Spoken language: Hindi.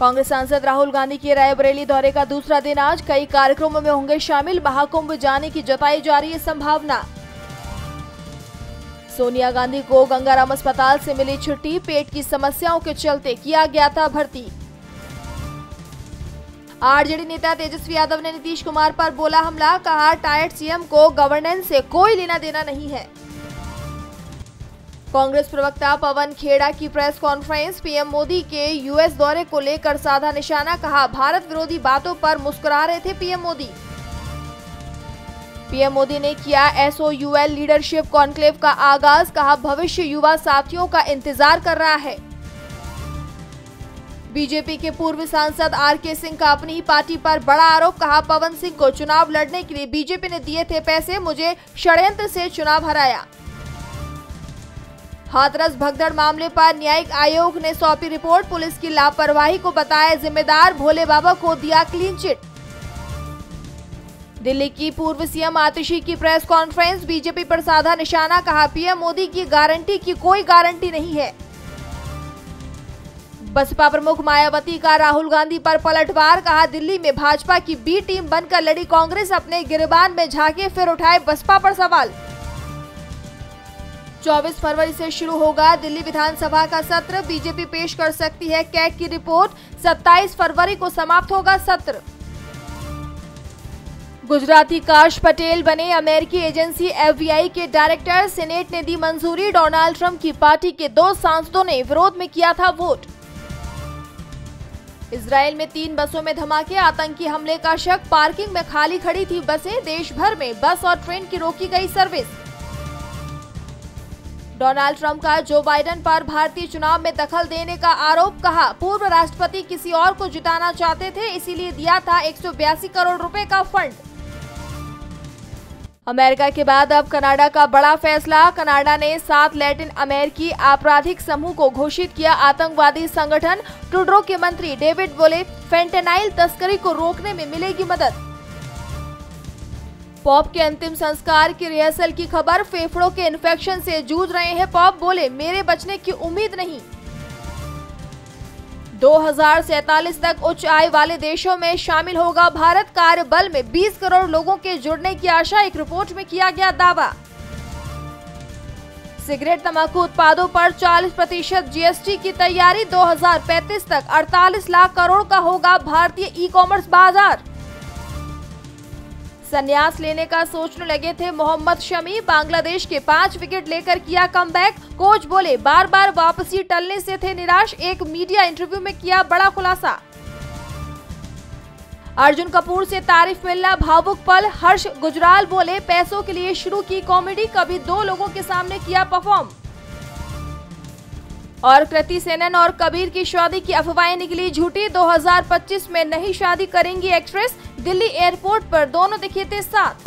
कांग्रेस सांसद राहुल गांधी के रायबरेली दौरे का दूसरा दिन आज, कई कार्यक्रमों में होंगे शामिल, महाकुंभ जाने की जताई जा रही है संभावना। सोनिया गांधी को गंगाराम अस्पताल से मिली छुट्टी, पेट की समस्याओं के चलते किया गया था भर्ती। आरजेडी नेता तेजस्वी यादव ने नीतीश कुमार पर बोला हमला, कहा टायर्ड सीएम को गवर्नेंस से कोई लेना देना नहीं है। कांग्रेस प्रवक्ता पवन खेड़ा की प्रेस कॉन्फ्रेंस, पीएम मोदी के यूएस दौरे को लेकर साधा निशाना, कहा भारत विरोधी बातों पर मुस्कुरा रहे थे पीएम मोदी। पीएम मोदी ने किया एसओयूएल लीडरशिप कॉन्क्लेव का आगाज, कहा भविष्य युवा साथियों का इंतजार कर रहा है। बीजेपी के पूर्व सांसद आरके सिंह का अपनी पार्टी पर बड़ा आरोप, कहा पवन सिंह को चुनाव लड़ने के लिए बीजेपी ने दिए थे पैसे, मुझे षड्यंत्र से चुनाव हराया। हाथरस भगदड़ मामले पर न्यायिक आयोग ने सौंपी रिपोर्ट, पुलिस की लापरवाही को बताया जिम्मेदार, भोले बाबा को दिया क्लीन चिट। दिल्ली की पूर्व सीएम आतिशी की प्रेस कॉन्फ्रेंस, बीजेपी पर साधा निशाना, कहा पीएम मोदी की गारंटी की कोई गारंटी नहीं है। बसपा प्रमुख मायावती का राहुल गांधी पर पलटवार, कहा दिल्ली में भाजपा की बी टीम बनकर लड़ी कांग्रेस, अपने गिरबान में झांके फिर उठाए बसपा पर सवाल। 24 फरवरी से शुरू होगा दिल्ली विधानसभा का सत्र, बीजेपी पेश कर सकती है कैग की रिपोर्ट, 27 फरवरी को समाप्त होगा सत्र। गुजराती काश पटेल बने अमेरिकी एजेंसी एफबीआई के डायरेक्टर, सेनेट ने दी मंजूरी, डोनाल्ड ट्रंप की पार्टी के 2 सांसदों ने विरोध में किया था वोट। इजराइल में 3 बसों में धमाके, आतंकी हमले का शक, पार्किंग में खाली खड़ी थी बसें, देश भर में बस और ट्रेन की रोकी गई सर्विस। डोनाल्ड ट्रंप का जो बाइडेन पर भारतीय चुनाव में दखल देने का आरोप, कहा पूर्व राष्ट्रपति किसी और को जिताना चाहते थे, इसीलिए दिया था 182 करोड़ रुपए का फंड। अमेरिका के बाद अब कनाडा का बड़ा फैसला, कनाडा ने 7 लैटिन अमेरिकी आपराधिक समूह को घोषित किया आतंकवादी संगठन। ट्रूडो के मंत्री डेविड बोले फेंटेनाइल तस्करी को रोकने में मिलेगी मदद। पॉप के अंतिम संस्कार की रिहर्सल की खबर, फेफड़ों के इन्फेक्शन से जूझ रहे हैं पॉप, बोले मेरे बचने की उम्मीद नहीं। 2047 तक उच्च आय वाले देशों में शामिल होगा भारत, कार्यबल में 20 करोड़ लोगों के जुड़ने की आशा, एक रिपोर्ट में किया गया दावा। सिगरेट तंबाकू उत्पादों पर 40% जीएसटी की तैयारी, 2035 तक 48 लाख करोड़ का होगा भारतीय ई कॉमर्स बाजार। संन्यास लेने का सोचने लगे थे मोहम्मद शमी, बांग्लादेश के 5 विकेट लेकर किया कमबैक, कोच बोले बार बार वापसी टलने से थे निराश, एक मीडिया इंटरव्यू में किया बड़ा खुलासा। अर्जुन कपूर से तारीफ मिलना भावुक पल, हर्ष गुजराल बोले पैसों के लिए शुरू की कॉमेडी, कभी 2 लोगों के सामने किया परफॉर्म। और कृति सेनन और कबीर की शादी की अफवाहें निकली झूठी, 2025 में नहीं शादी करेंगी एक्ट्रेस, दिल्ली एयरपोर्ट पर दोनों दिखे थे साथ।